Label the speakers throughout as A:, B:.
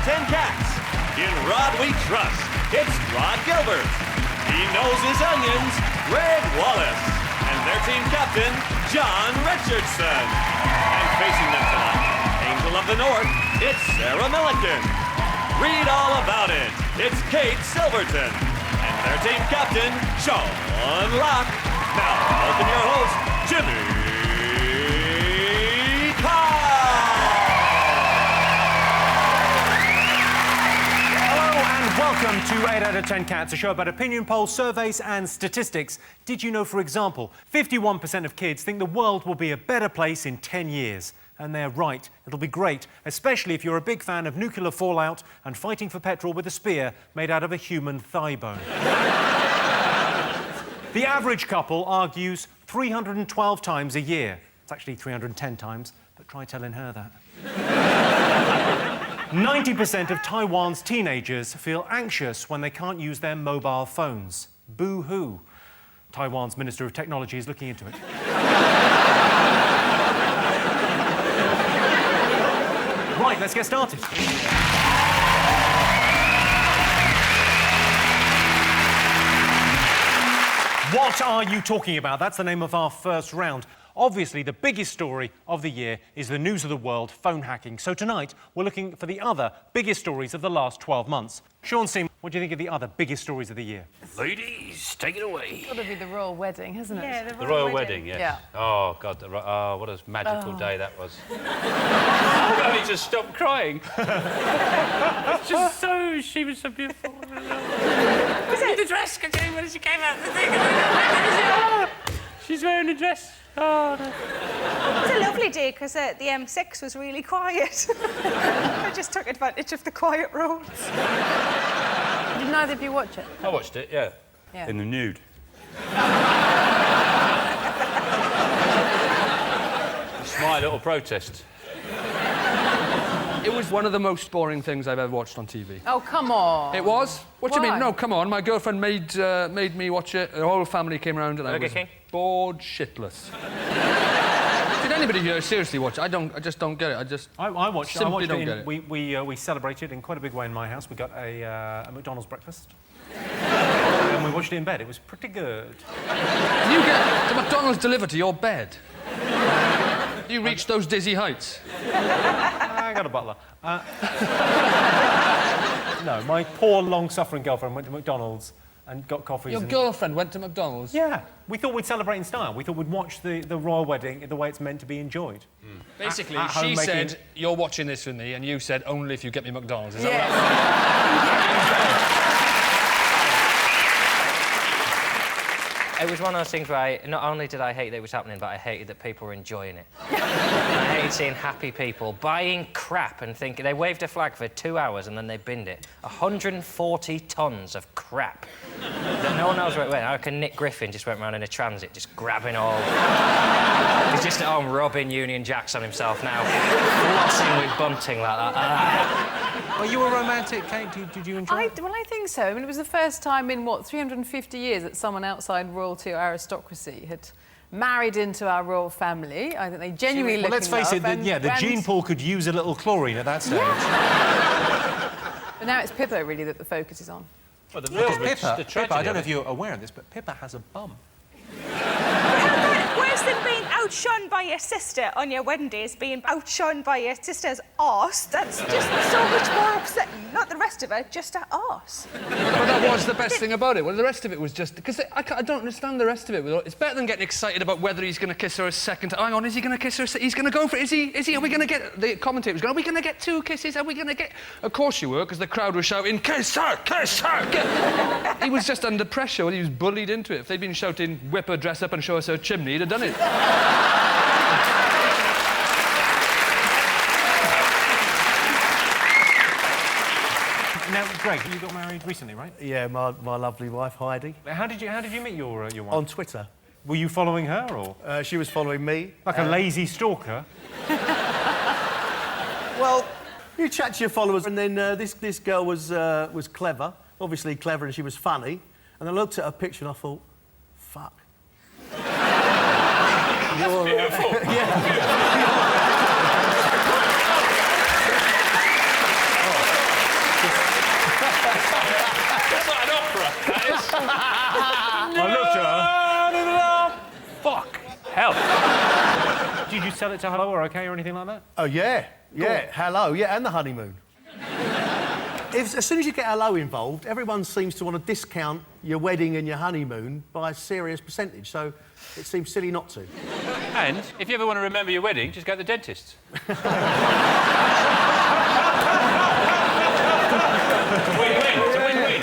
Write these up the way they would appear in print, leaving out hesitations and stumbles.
A: of 10 cats. In Rhod we trust, it's Rhod Gilbert. He knows his onions, Gregg Wallace. And their team captain, John Richardson. And facing them tonight, Angel of the North, it's Sarah Millican. Read all about it, it's Kate Silverton. And their team captain, Sean Locke. Now, welcome your host, Jimmy Carr.
B: Welcome to 8 out of 10 Cats, a show about opinion polls, surveys and statistics. Did you know, for example, 51% of kids think the world will be a better place in 10 years? And they're right. It'll be great, especially if you're a big fan of nuclear fallout and fighting for petrol with a spear made out of a human thigh bone. The average couple argues 312 times a year. It's actually 310 times, but try telling her that. 90% of Taiwan's teenagers feel anxious when they can't use their mobile phones. Boo-hoo. Taiwan's Minister of Technology is looking into it. Right, let's get started. What are you talking about? That's the name of our first round. Obviously, the biggest story of the year is the news of the world, phone hacking. So tonight, we're looking for the other biggest stories of the last 12 months. Sean Seam, what do you think of the other biggest stories of the year?
C: Ladies, take it away.
D: It's got to be the royal wedding, hasn't it?
E: Yeah,
C: The royal wedding, yes.
D: Yeah.
C: Oh, God, what a magical day that was. I only just stopped crying. It's just so... She was so beautiful. Was it the dress? When she came out the thing. She's wearing a dress. Oh, no.
E: It was a lovely day because the M6 was really quiet. I just took advantage of the quiet roads.
D: Did neither of you watch it?
C: I watched it, yeah. In the nude. It's my little protest.
F: It was one of the most boring things I've ever watched on TV.
D: Oh, come on.
F: It was? What do you
D: Why?
F: mean? No, come on. My girlfriend made me watch it. The whole family came around and I was bored shitless. Did anybody here seriously watch it? I just don't get it.
B: I watched
F: simply don't
B: it.
F: get it.
B: We celebrated in quite a big way in my house. We got a McDonald's breakfast. And we watched it in bed. It was pretty good.
F: Did you get the McDonald's delivered to your bed? You reached those dizzy heights?
B: I got a butler. No, my poor, long-suffering girlfriend went to McDonald's and got coffees.
F: Your girlfriend went to McDonald's?
B: Yeah. We thought we'd celebrate in style. We thought we'd watch the royal wedding the way it's meant to be enjoyed.
F: Basically,
B: At home
F: she
B: making...
F: said, you're watching this with me, and you said, only if you get me McDonald's. Is that
D: Yes.
G: It was one of those things where not only did I hate that it was happening, but I hated that people were enjoying it. I hated seeing happy people buying crap and thinking... They waved a flag for 2 hours and then they binned it. 140 tons of crap that no one knows where it went. I reckon Nick Griffin just went around in a transit, just grabbing all... He's just at home rubbing Union Jacks on himself now, flossing with bunting like that.
B: Well, you were romantic, Kate. Did you enjoy it?
D: Well, I think so. I mean, it was the first time in, 350 years that someone outside royalty or aristocracy had married into our royal family. I think they genuinely
B: Well, let's face it, the gene pool could use a little chlorine at that stage.
D: Yeah. But now it's Pippa, really, that the focus is on.
C: Well, the
B: Pippa, I don't know if you're aware of this, but Pippa has a bum.
E: Worse than being outshone by your sister on your wedding day is being outshone by your sister's arse. That's just so much more upsetting. Not the rest of it, just her arse.
F: But that was the best thing about it. Well, the rest of it was just... Because I don't understand the rest of it. It's better than getting excited about whether he's going to kiss her a second time. Hang on, is he going to kiss her? He's going to go for it. Is he? Are we going to get... The commentator's going, are we going to get 2 kisses? Are we going to get... Of course you were, because the crowd was shouting, kiss her, kiss her! He was just under pressure when he was bullied into it. If they'd been shouting, whip her dress up and show us her chimney, he'd have done it.
B: Now, Greg, you got married recently, right?
H: Yeah, my lovely wife, Heidi.
B: How did you meet your wife?
H: On Twitter.
B: Were you following her, or...?
H: She was following me.
B: Like a lazy stalker?
H: Well, you chat to your followers, and then this girl was clever, obviously clever, and she was funny. And I looked at her picture and I thought, fuck. You're beautiful. Yeah.
B: Did you sell it to Hello or OK or anything like that?
H: Oh, yeah. Yeah, Hello, yeah, and the honeymoon. As soon as you get Hello involved, everyone seems to want to discount your wedding and your honeymoon by a serious percentage, so it seems silly not to.
C: And if you ever want to remember your wedding, just go to the dentist. Win-win. It's a win-win.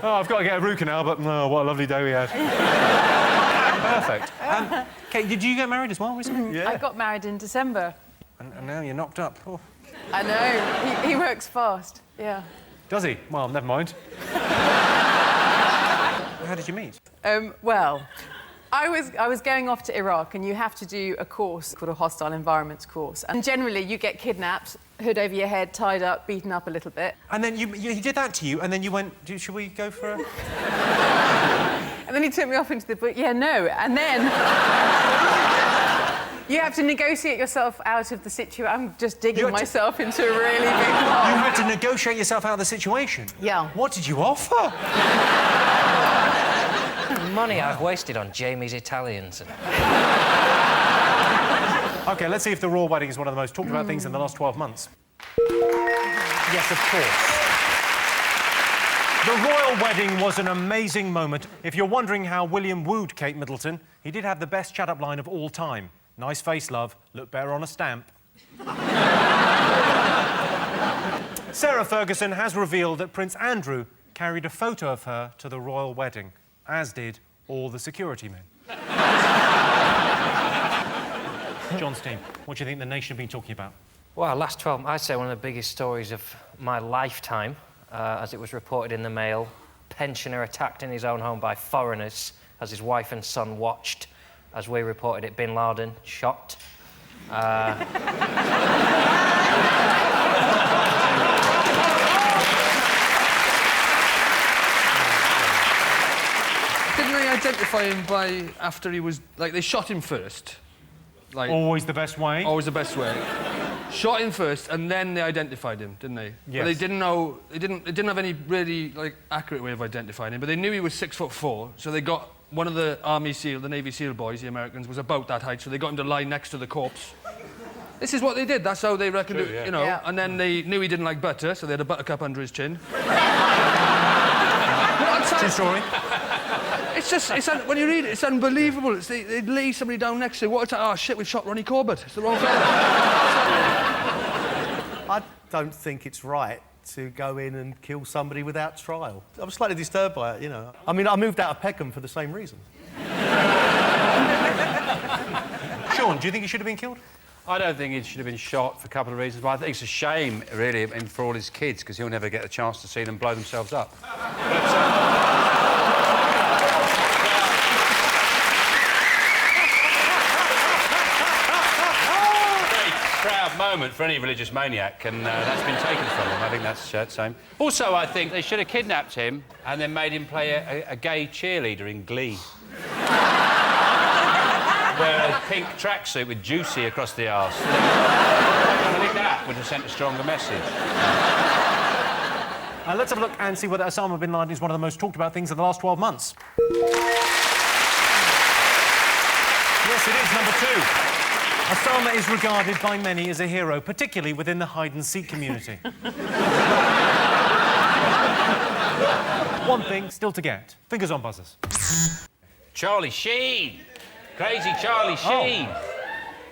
B: Oh, I've got to get a root canal, but oh, what a lovely day we had. Perfect. Kate, did you get married as well recently?
D: I got married in December.
B: And now you're knocked up. Oh.
D: I know. He works fast. Yeah.
B: Does he? Well, never mind. How did you meet?
D: Well, I was going off to Iraq, and you have to do a course called a hostile environments course. And generally, you get kidnapped, hood over your head, tied up, beaten up a little bit.
B: And then he did that to you, and then you went, should we go for a...
D: And then he took me off into the bush. Yeah, no. And then... You have to negotiate yourself out of the situation. I'm just digging myself into a really big hole.
B: You had to negotiate yourself out of the situation?
D: Yeah.
B: What did you offer?
G: Money I've wasted on Jamie's Italians.
B: OK, let's see if the royal wedding is one of the most talked about things in the last 12 months. Yes, of course. The royal wedding was an amazing moment. If you're wondering how William wooed Kate Middleton, he did have the best chat-up line of all time. Nice face, love. Look better on a stamp. Sarah Ferguson has revealed that Prince Andrew carried a photo of her to the royal wedding, as did all the security men. John Steen, what do you think the nation have been talking about?
G: Well, last 12, I'd say one of the biggest stories of my lifetime, as it was reported in the Mail. Pensioner attacked in his own home by foreigners as his wife and son watched. As we reported it, Bin Laden shot.
F: Didn't they identify him by after he was like they shot him first? Like
B: always the best way.
F: Always the best way. Shot him first, and then they identified him, didn't they?
B: Yes.
F: But they didn't know. They didn't have any really like accurate way of identifying him. But they knew he was 6'4", so they got one of the Army SEAL, the Navy SEAL boys, the Americans, was about that height, so they got him to lie next to the corpse. This is what they did. That's how they reckoned it, you know. Yeah. And then they knew he didn't like butter, so they had a buttercup under his chin.
B: True story.
F: It's just, when you read it, it's unbelievable. They lay somebody down next to it. Oh, shit, we've shot Ronnie Corbett. It's the wrong fella.
H: I don't think it's right to go in and kill somebody without trial. I'm slightly disturbed by it, you know. I mean, I moved out of Peckham for the same reason.
B: Sean, do you think he should have been killed?
C: I don't think he should have been shot for a couple of reasons, but I think it's a shame, really, and for all his kids, because he'll never get a chance to see them blow themselves up. Proud moment for any religious maniac, and that's been taken from him. I think that's the same. Also, I think they should have kidnapped him and then made him play a gay cheerleader in Glee. Wear a pink tracksuit with Juicy across the arse. I think that would have sent a stronger message.
B: Let's have a look and see whether Osama bin Laden is one of the most talked about things in the last 12 months. Yes, it is, number 2. Osama is regarded by many as a hero, particularly within the hide-and-seek community. One thing still to get. Fingers on buzzers.
C: Charlie Sheen! Crazy Charlie Sheen! Oh.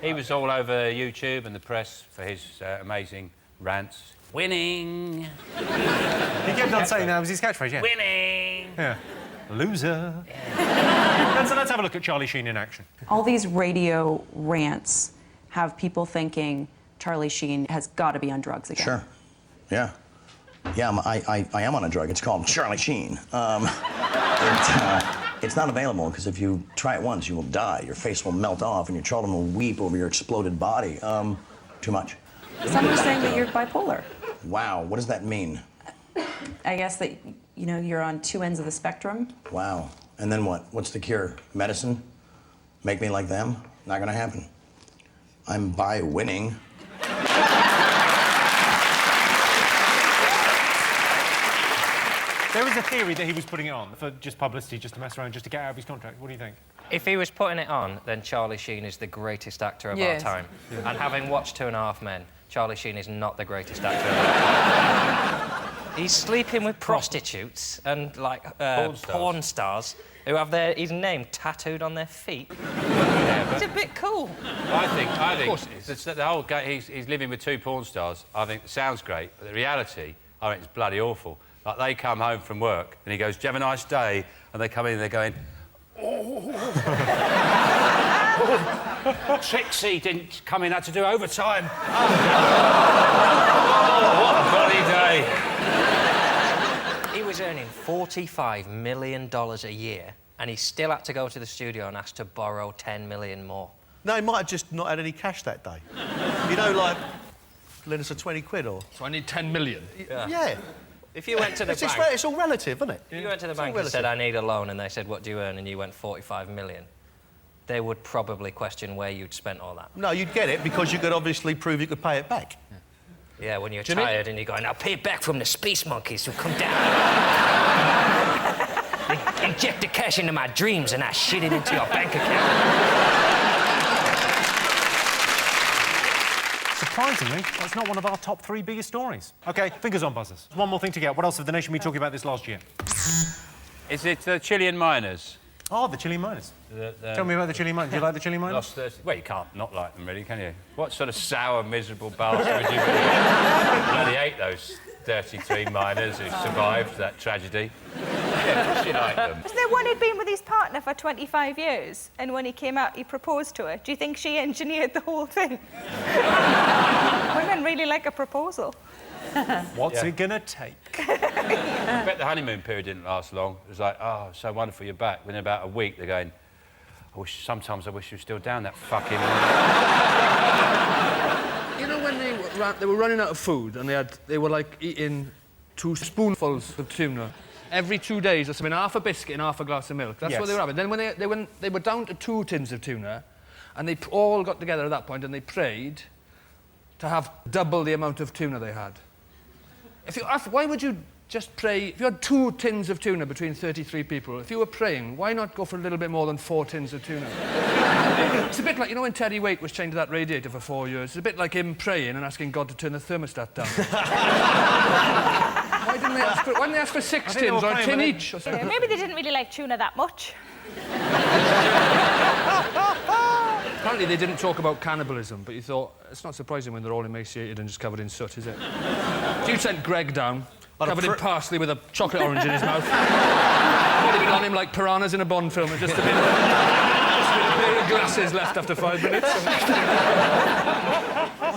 C: He was all over YouTube and the press for his amazing rants. Winning!
B: He kept on saying that was his catchphrase, yeah.
C: Winning!
B: Yeah. Loser. Yeah. So let's have a look at Charlie Sheen in action.
I: All these radio rants have people thinking Charlie Sheen has got to be on drugs again.
J: Sure. Yeah. Yeah, I am on a drug. It's called Charlie Sheen. It's not available because if you try it once, you will die. Your face will melt off and your children will weep over your exploded body. Too much.
I: Some are saying that you're bipolar.
J: Wow, what does that mean?
I: I guess that, you know, you're on two ends of the spectrum.
J: Wow. And then what? What's the cure? Medicine? Make me like them? Not gonna happen. I'm bi-winning.
B: There is a theory that he was putting it on for just publicity, just to mess around, just to get out of his contract. What do you think?
G: If he was putting it on, then Charlie Sheen is the greatest actor of our time. Yeah. And having watched 2.5 Men, Charlie Sheen is not the greatest actor of our time. He's sleeping with prostitutes and, like, porn stars who have his name tattooed on their feet.
E: It's a bit cool.
C: I think the whole he's living with 2 porn stars. I think it sounds great, but the reality, I think it's bloody awful. Like, they come home from work and he goes, "Do you have a nice day?" And they come in and they're going, "Oh." Trixie didn't come in, had to do overtime. Oh, what a bloody day.
G: He was earning $45 million a year, and he still had to go to the studio and ask to borrow 10 million more.
H: No, he might have just not had any cash that day. You know, like, lend us a 20 quid or...
F: So I need 10 million?
H: Yeah.
G: If you went to the bank...
H: It's all relative, isn't it?
G: If you went to the bank and said, "I need a loan," and they said, "What do you earn?" and you went 45 million, they would probably question where you'd spent all that.
H: No, you'd get it because you could obviously prove you could pay it back.
G: Yeah, when you're tired and you're going, "I'll pay it back from the space monkeys who come down. They inject the cash into my dreams and I shit it into your bank account."
B: Surprisingly, that's not one of our top 3 biggest stories. OK, fingers on buzzers. One more thing to get. What else have the nation been talking about this last year?
C: Is it the Chilean miners?
B: Oh, the Chilean miners. Tell me about the Chilean miners. Do you like the Chilean miners?
C: Lost 30... Well, you can't not like them, really, can you? What sort of sour, miserable bastard would you be? Bloody hate those 33 miners who survived that tragedy. Yeah, of course you like them.
E: Was there one who'd been with his partner for 25 years, and when he came out, he proposed to her? Do you think she engineered the whole thing? Women really like a proposal.
B: What's it gonna take?
C: I bet the honeymoon period didn't last long. It was like, "Oh, so wonderful you're back." Within about a week, they're going, sometimes I wish you were still down that fucking...
F: You know, when they were running out of food and they were, like, eating 2 spoonfuls of tuna every 2 days or something, half a biscuit and half a glass of milk. That's what they were having. Then when they were down to 2 tins of tuna, and they all got together at that point and they prayed to have double the amount of tuna they had. Why would you just pray... If you had 2 tins of tuna between 33 people, if you were praying, why not go for a little bit more than 4 tins of tuna? It's a bit like, you know, when Terry Waite was chained to that radiator for 4 years, it's a bit like him praying and asking God to turn the thermostat down. Why didn't they ask for 6 tins or a tin each? Or
E: yeah, maybe they didn't really like tuna that much.
F: Apparently they didn't talk about cannibalism, but you thought, it's not surprising when they're all emaciated and just covered in soot, is it? If you sent Greg down, covered in parsley with a chocolate orange in his mouth, would have been on him like piranhas in a Bond film, just a pair of glasses left after 5 minutes.
H: I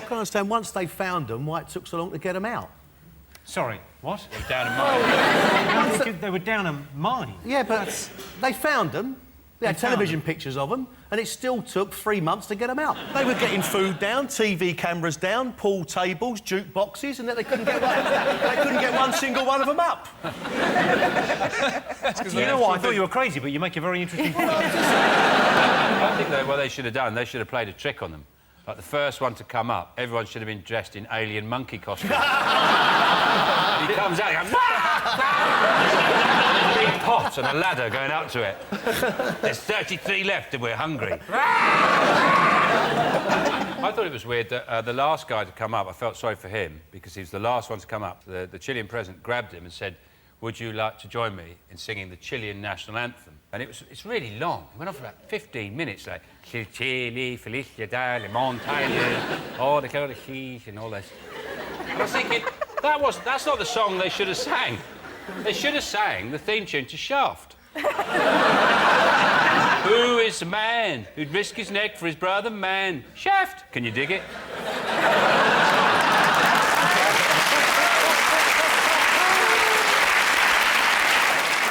H: can't understand, once they found them, why it took so long to get them out.
B: Sorry, what?
C: They were down a mine.
B: They were down a mine?
H: Yeah, but they found them. They had television pictures of them, and it still took 3 months to get them out. They were getting food down, TV cameras down, pool tables, jukeboxes, and then they couldn't get one single one of them up.
B: You know what? I thought you were crazy, but you make a very interesting point.
C: I think what they should have done, they should have played a trick on them. Like, the first one to come up, everyone should have been dressed in alien monkey costumes. He comes out, he goes... Big pot and a ladder going up to it. There's 33 left and we're hungry. I thought it was weird that the last guy to come up, I felt sorry for him, because he was the last one to come up. The Chilean president grabbed him and said, "Would you like to join me in singing the Chilean national anthem?" And it's really long. It went on for about 15 minutes, like Chile, Felicidad, Le Montagne, oh, the color cheese and all this. And I was thinking, that's not the song they should have sang. They should have sang the theme tune to Shaft. Who is the man who'd risk his neck for his brother man? Shaft! Can you dig it?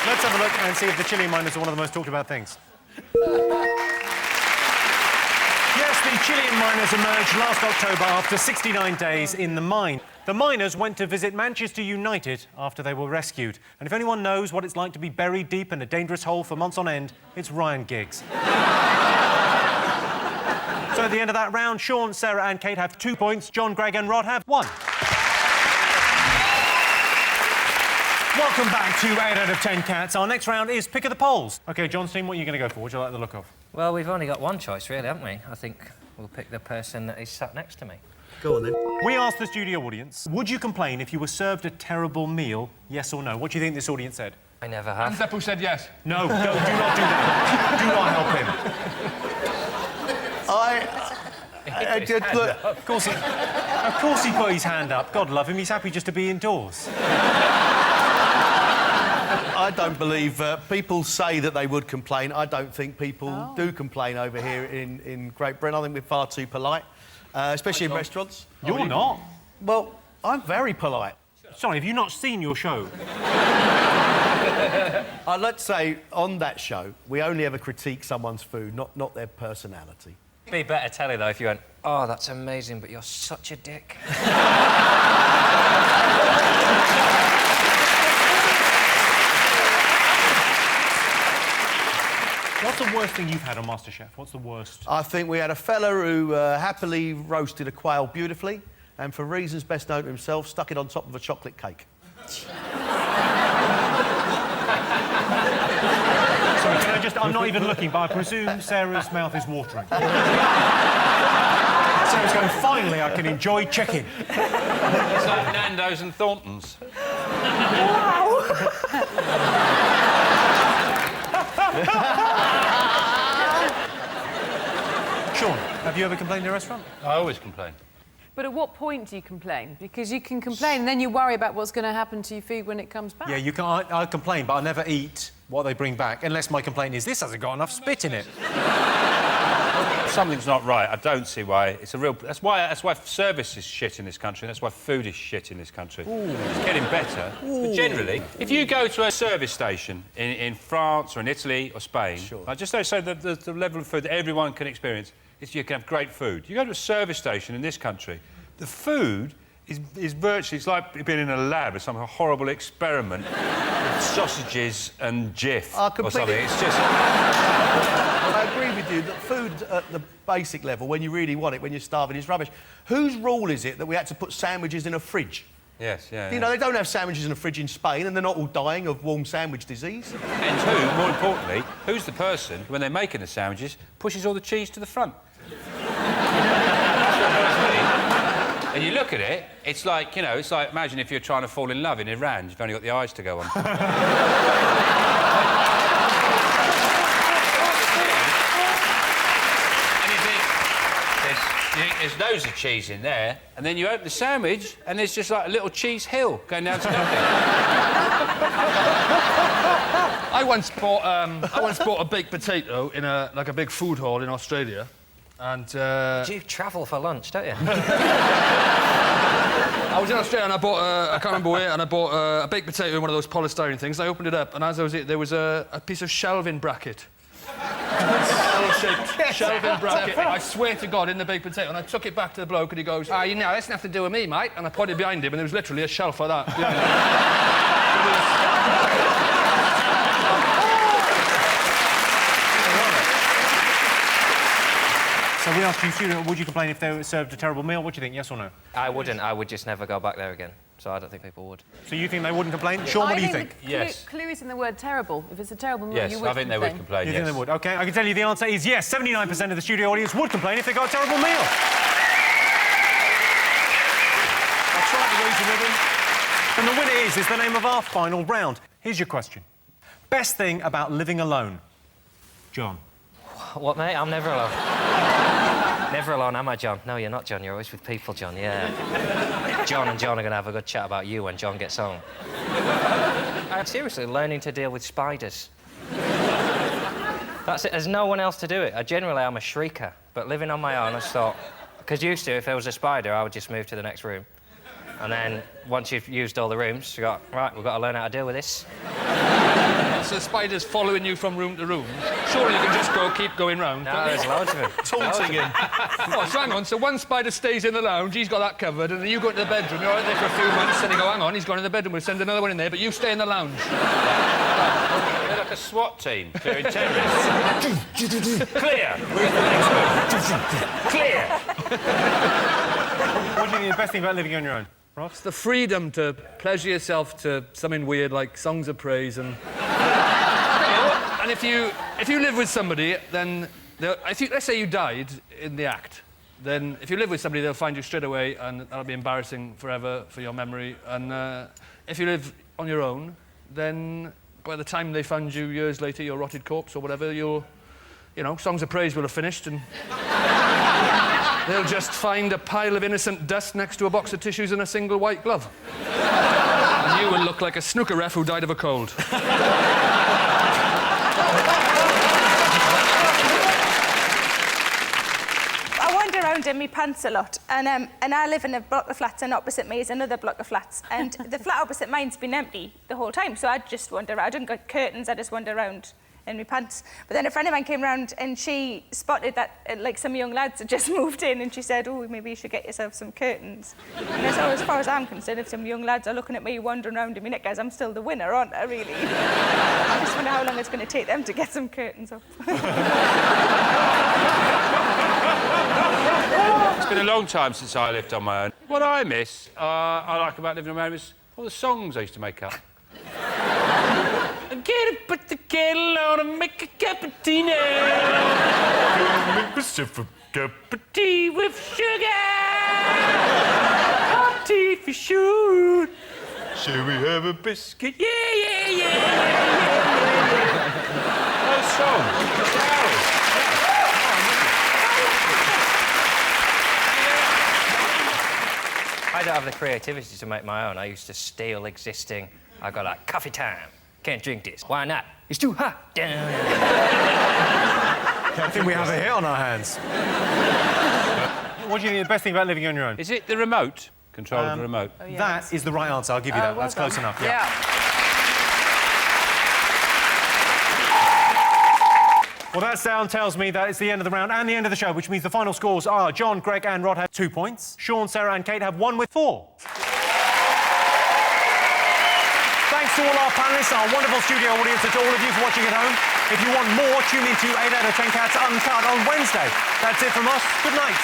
B: Let's have a look and see if the Chilean miners are one of the most talked about things. Yes, the Chilean miners emerged last October after 69 days in the mine. The miners went to visit Manchester United after they were rescued. And if anyone knows what it's like to be buried deep in a dangerous hole for months on end, it's Ryan Giggs. So at the end of that round, Sean, Sarah and Kate have 2 points. John, Gregg and Rhod have 1. Welcome back to 8 out of 10 Cats. Our next round is Pick of the Polls. OK, John Steen, what are you going to go for? What do you like the look of?
G: Well, we've only got one choice, really, haven't we? I think we'll pick the person that is sat next to me.
H: Go on, then.
B: We asked the studio audience, would you complain if you were served a terrible meal, yes or no? What do you think this audience said?
G: I never have.
F: Hands up who said yes.
B: No, do not do that. Do not help him.
H: Look,
B: Of course he put his hand up. God love him, he's happy just to be indoors.
H: I don't believe people say that they would complain. I don't think people do complain over here in Great Britain. I think we're far too polite, especially in restaurants.
B: You're not.
H: Well, I'm very polite.
B: Sorry, have you not seen your show?
H: Let's say on that show, we only ever critique someone's food, not their personality.
G: It'd be better telly, though, if you went, oh, that's amazing, but you're such a dick.
B: What's the worst thing you've had on MasterChef? What's the worst?
H: I think we had a fella who happily roasted a quail beautifully and, for reasons best known to himself, stuck it on top of a chocolate cake.
B: Sorry, can I just... I'm not even looking, but I presume Sarah's mouth is watering. Sarah's going, finally, I can enjoy chicken.
C: It's like Nando's and Thornton's.
E: Wow!
B: Sean, have you ever complained in a restaurant?
C: I always complain.
D: But at what point do you complain? Because you can complain and then you worry about what's going to happen to your food when it comes back.
B: Yeah, you can. I complain, but I never eat what they bring back, unless my complaint is this hasn't got enough spit in it.
C: If something's not right, I don't see why. It's a real... That's why service is shit in this country, and that's why food is shit in this country. Ooh. It's getting better. But generally, if you go to a service station in France or in Italy or Spain, just so the level of food that everyone can experience, is you can have great food. You go to a service station in this country, the food is virtually... It's like being in a lab. It's some horrible experiment with sausages and Jif or something. It's just...
H: I agree with you that food at the basic level, when you really want it, when you're starving, is rubbish. Whose rule is it that we had to put sandwiches in a fridge?
C: Yes, yeah.
H: You know, they don't have sandwiches in a fridge in Spain, and they're not all dying of warm sandwich disease.
C: And more importantly, who's the person, when they're making the sandwiches, pushes all the cheese to the front? And you look at it, it's like, you know, it's like, imagine if you're trying to fall in love in Iran, you've only got the eyes to go on. There's loads of cheese in there, and then you open the sandwich, and there's just like a little cheese hill going down to nothing.
F: I once bought a baked potato in a big food hall in Australia, and
G: You travel for lunch, don't you?
F: I was in Australia and I bought I can't remember where, and I bought a baked potato in one of those polystyrene things. I opened it up, and as I was there was a piece of shelving bracket. L-shaped shelving bracket. I swear to God, in the baked potato, and I took it back to the bloke, and he goes, "Ah, you know, that's nothing to do with me, mate." And I pointed behind him, and there was literally a shelf like that.
B: So we asked you, Stuart, would you complain if they were served a terrible meal? What do you think, yes or no?
G: I wouldn't. I would just never go back there again. So I don't think people would.
B: So you think they wouldn't complain? Sean, what do you think?
D: The clue is in the word terrible. If it's a terrible meal,
C: Yes,
D: you would
C: I think they would complain,
B: You
C: yes.
B: think they would? OK, I can tell you the answer is yes. 79% of the studio audience would complain if they got a terrible meal. I tried to reason with them. And the winner is the name of our final round. Here's your question. Best thing about living alone? John.
G: What, mate? I'm never alone. Never alone, am I, John? No, you're not, John. You're always with people, John, yeah. John and John are going to have a good chat about you when John gets home. I'm seriously learning to deal with spiders. That's it. There's no one else to do it. Generally, I'm a shrieker, but living on my own, I just thought... Because used to, if there was a spider, I would just move to the next room. And then, once you've used all the rooms, you got, right, we've got to learn how to deal with this.
F: So spiders following you from room to room. Surely you can just keep going round.
G: No, there's loads of them.
H: Taunting him.
F: Oh, so hang on, so one spider stays in the lounge, he's got that covered, and then you go into the bedroom, you're right there for a few months, and you go, hang on, he's gone in the bedroom, we'll send another one in there, but you stay in the lounge.
C: They're like a SWAT team clearing terrorists. Clear! Where's the next one? Clear!
B: What do you think the best thing about living on your own? Rod?
F: It's the freedom to pleasure yourself to something weird like songs of praise and... And if you live with somebody, then... let's say you died in the act, then if you live with somebody, they'll find you straight away and that'll be embarrassing forever for your memory. And if you live on your own, then by the time they found you years later, your rotted corpse or whatever, songs of praise will have finished and they'll just find a pile of innocent dust next to a box of tissues and a single white glove. And you will look like a snooker ref who died of a cold.
E: I wander around in my pants a lot, and I live in a block of flats, and opposite me is another block of flats, and the flat opposite mine's been empty the whole time, so I just wander around. I don't got curtains, I just wander around in my pants. But then a friend of mine came round and she spotted that like some young lads had just moved in, and she said, oh, maybe you should get yourself some curtains. And so as far as I'm concerned, if some young lads are looking at me wandering around in my knickers, I'm still the winner, aren't I, really? I just wonder how long it's going to take them to get some curtains up.
C: It's been a long time since I lived on my own. What I miss, I like about living on my own is all the songs I used to make up. Get up, put the kettle on and make a cup of tea now. Make myself a cup of tea with sugar. Hot tea for sure. Shall we have a biscuit? Yeah. Those songs.
G: I don't have the creativity to make my own. I used to steal existing. I got like, coffee time. Can't drink this. Why not? It's too hot.
B: I think we have a hit on our hands. What do you think the best thing about living on your own?
C: Is it the remote? Control of the remote?
D: Oh, yeah,
B: That is the right answer, I'll give you that.
D: well
B: That's close
D: done.
B: enough,
D: Yeah.
B: Well, that sound tells me that it's the end of the round and the end of the show, which means the final scores are John, Greg and Rod have 2 points. Sean, Sarah and Kate have 1 with 4. Thanks to all our panellists, our wonderful studio audience, and to all of you for watching at home. If you want more, tune in to 8 out of 10 Cats Uncut on Wednesday. That's it from us. Good night.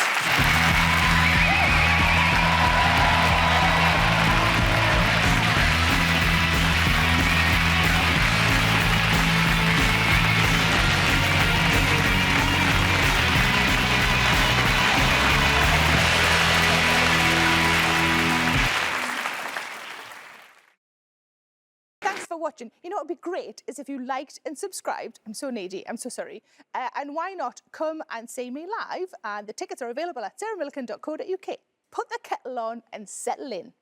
E: Watching. You know what would be great is if you liked and subscribed. I'm so needy, I'm so sorry. And why not come and see me live? And the tickets are available at sarahmillican.co.uk. Put the kettle on and settle in.